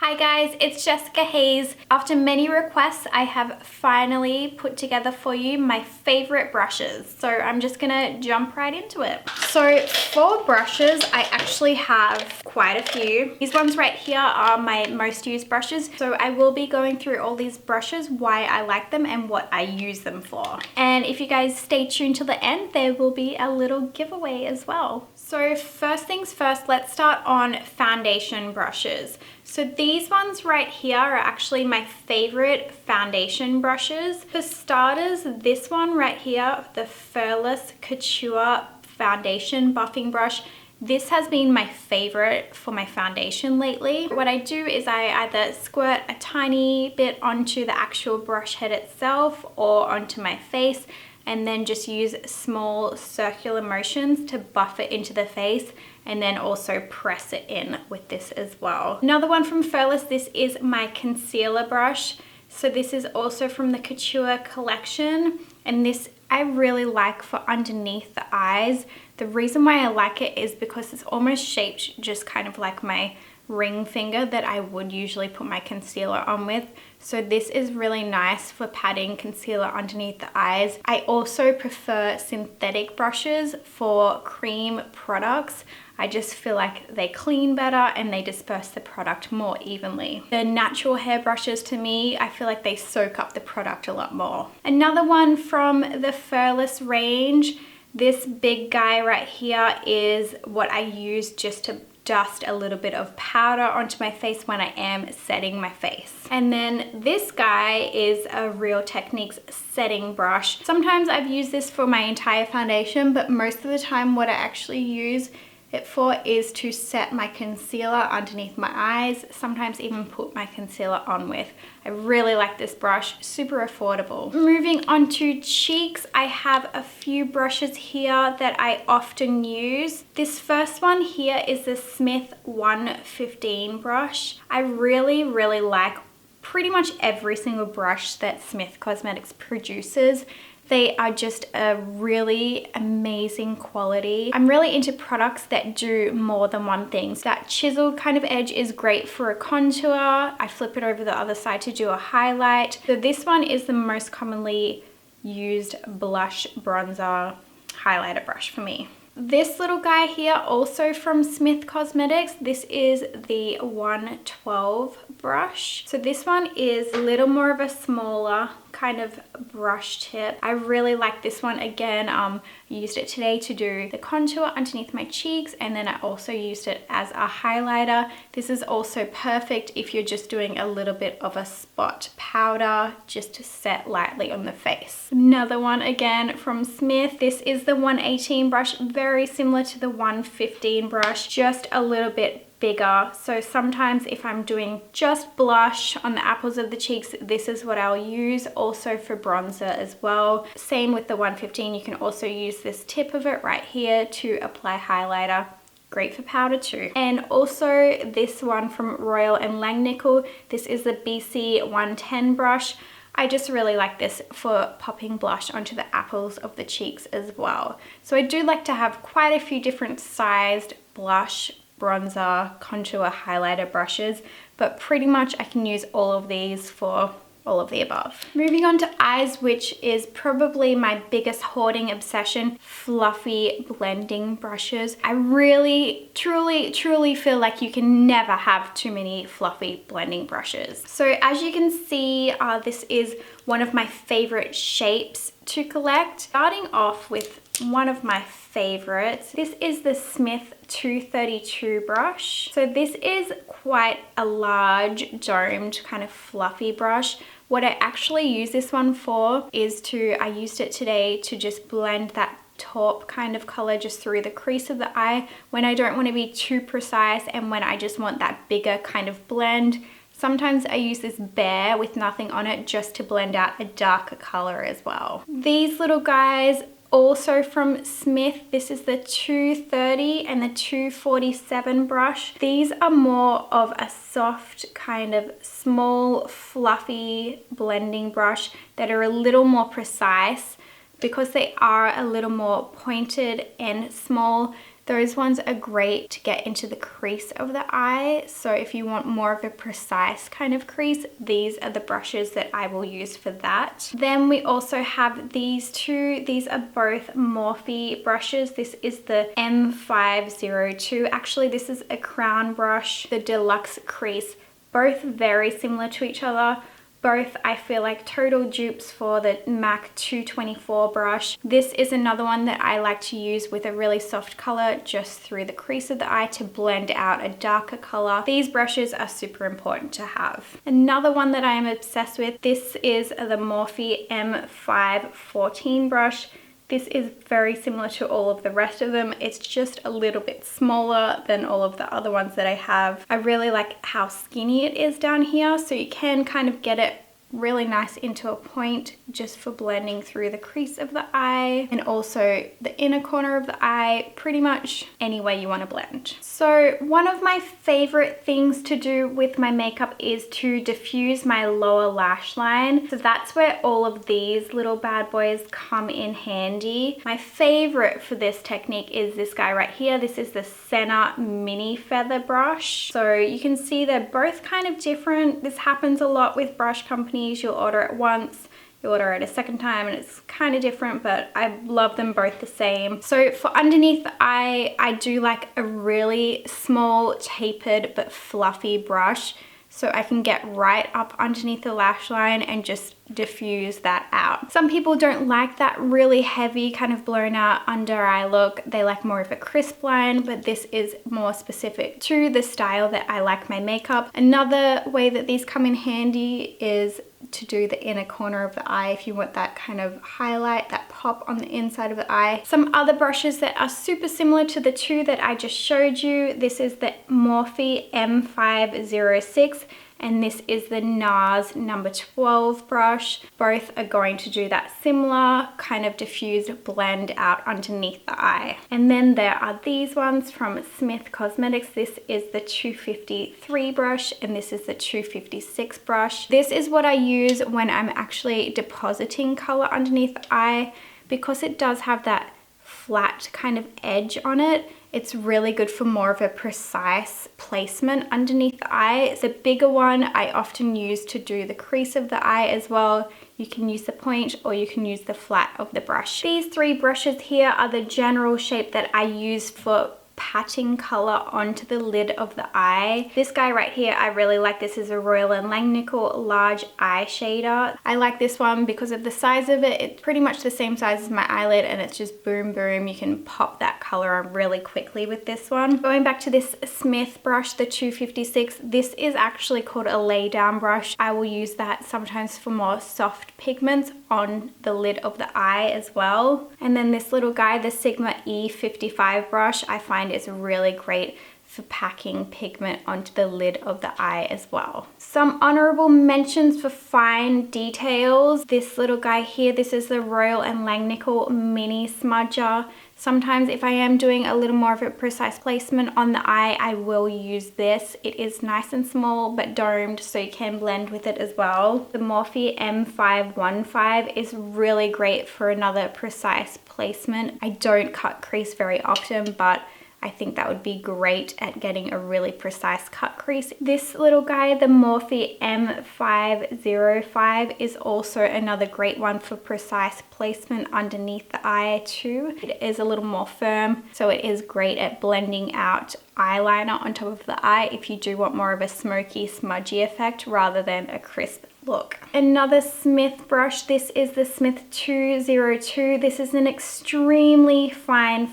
Hi guys, it's Jessica Hayes. After many requests, I have finally put together for you my favorite brushes. So I'm just gonna jump right into it. So for brushes, I actually have quite a few. These ones right here are my most used brushes. So I will be going through all these brushes, why I like them and what I use them for. And if you guys stay tuned till the end, there will be a little giveaway as well. So first things first, let's start on foundation brushes. So these ones right here are actually my favorite foundation brushes. For starters, this one right here, the Furless Couture foundation buffing brush, this has been my favorite for my foundation lately. What I do is I either squirt a tiny bit onto the actual brush head itself or onto my face, and then just use small circular motions to buff it into the face, and then also press it in with this as well. Another one from Furless, this is my concealer brush. So this is also from the Couture collection, and this I really like for underneath the eyes. The reason why I like it is because it's almost shaped just kind of like my ring finger that I would usually put my concealer on with. So this is really nice for patting concealer underneath the eyes. I also prefer synthetic brushes for cream products. I just feel like they clean better and they disperse the product more evenly. The natural hair brushes, to me, I feel like they soak up the product a lot more. Another one from the Furless range, this big guy right here is what I use just to dust a little bit of powder onto my face when I am setting my face. And then this guy is a Real Techniques setting brush. Sometimes I've used this for my entire foundation, but most of the time what I actually use it for is to set my concealer underneath my eyes, sometimes even put my concealer on with. I really like this brush, super affordable. Moving on to cheeks, I have a few brushes here that I often use. This first one here is the Smith 115 brush. I really like pretty much every single brush that Smith Cosmetics produces. They are just a really amazing quality. I'm really into products that do more than one thing. So that chiseled kind of edge is great for a contour. I flip it over the other side to do a highlight. So this one is the most commonly used blush, bronzer, highlighter brush for me. This little guy here, also from Smith Cosmetics, this is the 112 brush. So this one is a little more of a smaller kind of brush tip. I really like this one. Again, I used it today to do the contour underneath my cheeks, and then I also used it as a highlighter. This is also perfect if you're just doing a little bit of a spot powder just to set lightly on the face. Another one again from Smith. This is the 118 brush, very similar to the 115 brush, just a little bit bigger. So sometimes if I'm doing just blush on the apples of the cheeks, this is what I'll use. Also for bronzer as well. Same with the 115, you can also use this tip of it right here to apply highlighter. Great for powder too. And also this one from Royal and Langnickel. This is the BC 110 brush. I just really like this for popping blush onto the apples of the cheeks as well. So I do like to have quite a few different sized blush, bronzer, contour, highlighter brushes, but pretty much I can use all of these for all of the above. Moving on to eyes, which is probably my biggest hoarding obsession, fluffy blending brushes. I really, truly feel like you can never have too many fluffy blending brushes. So as you can see, this is one of my favorite shapes to collect. Starting off with one of my favorites, this is the Smith 232 brush. So this is quite a large domed kind of fluffy brush. What I actually use this one for is I used it today to just blend that taupe kind of color just through the crease of the eye when I don't want to be too precise and when I just want that bigger kind of blend. Sometimes I use this bare with nothing on it just to blend out a darker color as well. These little guys, also from Smith, this is the 230 and the 247 brush. These are more of a soft kind of small fluffy blending brush that are a little more precise. Because they are a little more pointed and small, Those ones are great to get into the crease of the eye. So if you want more of a precise kind of crease, these are the brushes that I will use for that. Then we also have these two. These are both Morphe brushes. This is the M502. Actually, this is a crown brush, the Deluxe Crease. Both very similar to each other. Both, I feel like, total dupes for the MAC 224 brush. This is another one that I like to use with a really soft color just through the crease of the eye to blend out a darker color. These brushes are super important to have. Another one that I am obsessed with, this is the Morphe M514 brush. This is very similar to all of the rest of them. It's just a little bit smaller than all of the other ones that I have. I really like how skinny it is down here, so you can kind of get it really nice into a point just for blending through the crease of the eye and also the inner corner of the eye, pretty much any way you want to blend. So one of my favorite things to do with my makeup is to diffuse my lower lash line. So that's where all of these little bad boys come in handy. My favorite for this technique is this guy right here. This is the Senna mini feather brush. So you can see they're both kind of different. This happens a lot with brush companies. You'll order it once, you order it a second time, and it's kind of different, but I love them both the same. So for underneath the eye, I do like a really small, tapered, but fluffy brush, so I can get right up underneath the lash line and just diffuse that out. Some people don't like that really heavy kind of blown out under eye look. They like more of a crisp line, but this is more specific to the style that I like my makeup. Another way that these come in handy is to do the inner corner of the eye if you want that kind of highlight, that pop on the inside of the eye. Some other brushes that are super similar to the two that I just showed you. This is the Morphe M506. And this is the NARS number 12 brush. Both are going to do that similar kind of diffused blend out underneath the eye. And then there are these ones from Morphe Cosmetics. This is the 253 brush and this is the 256 brush. This is what I use when I'm actually depositing color underneath the eye, because it does have that flat kind of edge on it. It's really good for more of a precise placement underneath the eye. The bigger one I often use to do the crease of the eye as well. You can use the point or you can use the flat of the brush. These three brushes here are the general shape that I use for patting color onto the lid of the eye. This guy right here, I really like. This is a Royal & Langnickel large eye shader. I like this one because of the size of it. It's pretty much the same size as my eyelid and it's just boom boom. You can pop that color on really quickly with this one. Going back to this Smith brush, the 256, this is actually called a Laydown brush. I will use that sometimes for more soft pigments on the lid of the eye as well. And then this little guy, the Sigma E55 brush, I find is really great for packing pigment onto the lid of the eye as well. Some honorable mentions for fine details. This little guy here, this is the Royal & Langnickel mini smudger. Sometimes if I am doing a little more of a precise placement on the eye, I will use this. It is nice and small but domed, so you can blend with it as well. The Morphe M502 is really great for another precise placement. I don't cut crease very often, but I think that would be great at getting a really precise cut crease. This little guy, the Morphe M505, is also another great one for precise placement underneath the eye too. It is a little more firm, so it is great at blending out eyeliner on top of the eye if you do want more of a smoky, smudgy effect rather than a crisp look. Another Smith brush, this is the Smith 202. This is an extremely fine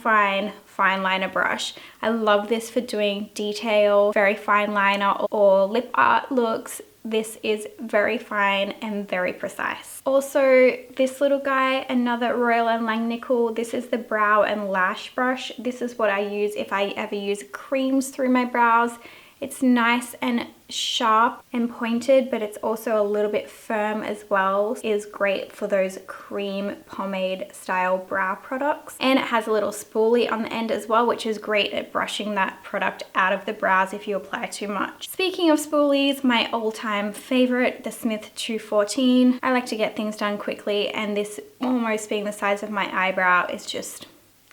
liner brush. I love this for doing detail, very fine liner or lip art looks. This is very fine and very precise. Also, this little guy, another Royal & Langnickel. This is the brow and lash brush. This is what I use if I ever use creams through my brows. It's nice and sharp and pointed, but it's also a little bit firm as well. It is great for those cream pomade style brow products. And it has a little spoolie on the end as well, which is great at brushing that product out of the brows if you apply too much. Speaking of spoolies, my all-time favorite, the Smith 214. I like to get things done quickly, and this almost being the size of my eyebrow is just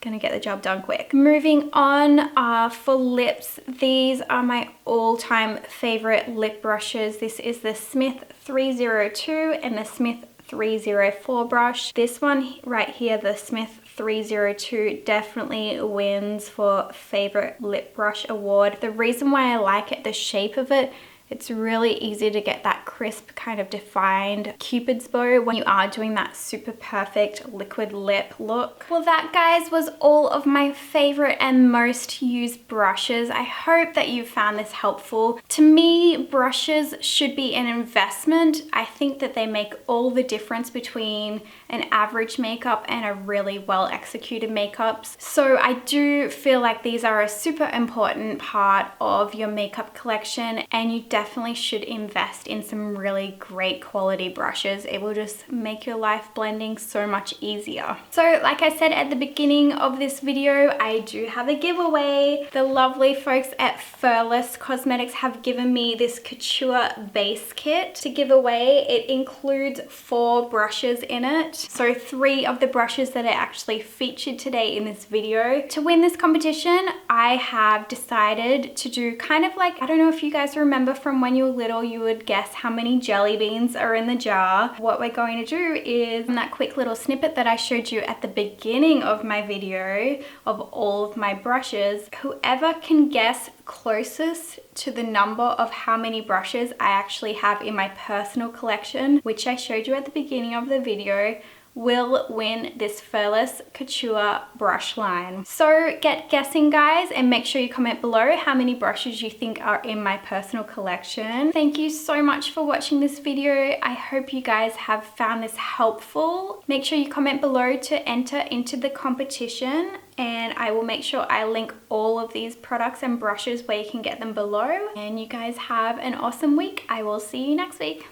gonna get the job done quick. Moving on, for lips, these are my all-time favorite lip brushes. This is the Smith 302 and the Smith 304 brush. This one right here, the Smith 302, definitely wins for favorite lip brush award. The reason why I like it, the shape of it, it's really easy to get that crisp kind of defined cupid's bow when you are doing that super perfect liquid lip look. Well, that, guys, was all of my favorite and most used brushes. I hope that you found this helpful. To me, brushes should be an investment. I think that they make all the difference between an average makeup and a really well executed makeups. So I do feel like these are a super important part of your makeup collection, and you definitely should invest in some really great quality brushes. It will just make your life blending so much easier. So like I said at the beginning of this video, I do have a giveaway. The lovely folks at Furless Cosmetics have given me this Couture Base Kit to give away. It includes 4 brushes in it. So 3 of the brushes that are actually featured today in this video. To win this competition, I have decided to do kind of like, I don't know if you guys remember from when you were little, you would guess how many jelly beans are in the jar. What we're going to do is, in that quick little snippet that I showed you at the beginning of my video of all of my brushes, whoever can guess closest to the number of how many brushes I actually have in my personal collection, which I showed you at the beginning of the video, will win this Furless Couture brush line. So get guessing, guys, and make sure you comment below how many brushes you think are in my personal collection. Thank you so much for watching this video. I hope you guys have found this helpful. Make sure you comment below to enter into the competition, and I will make sure I link all of these products and brushes where you can get them below. And you guys have an awesome week. I will see you next week.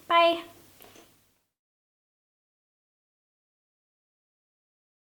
Bye.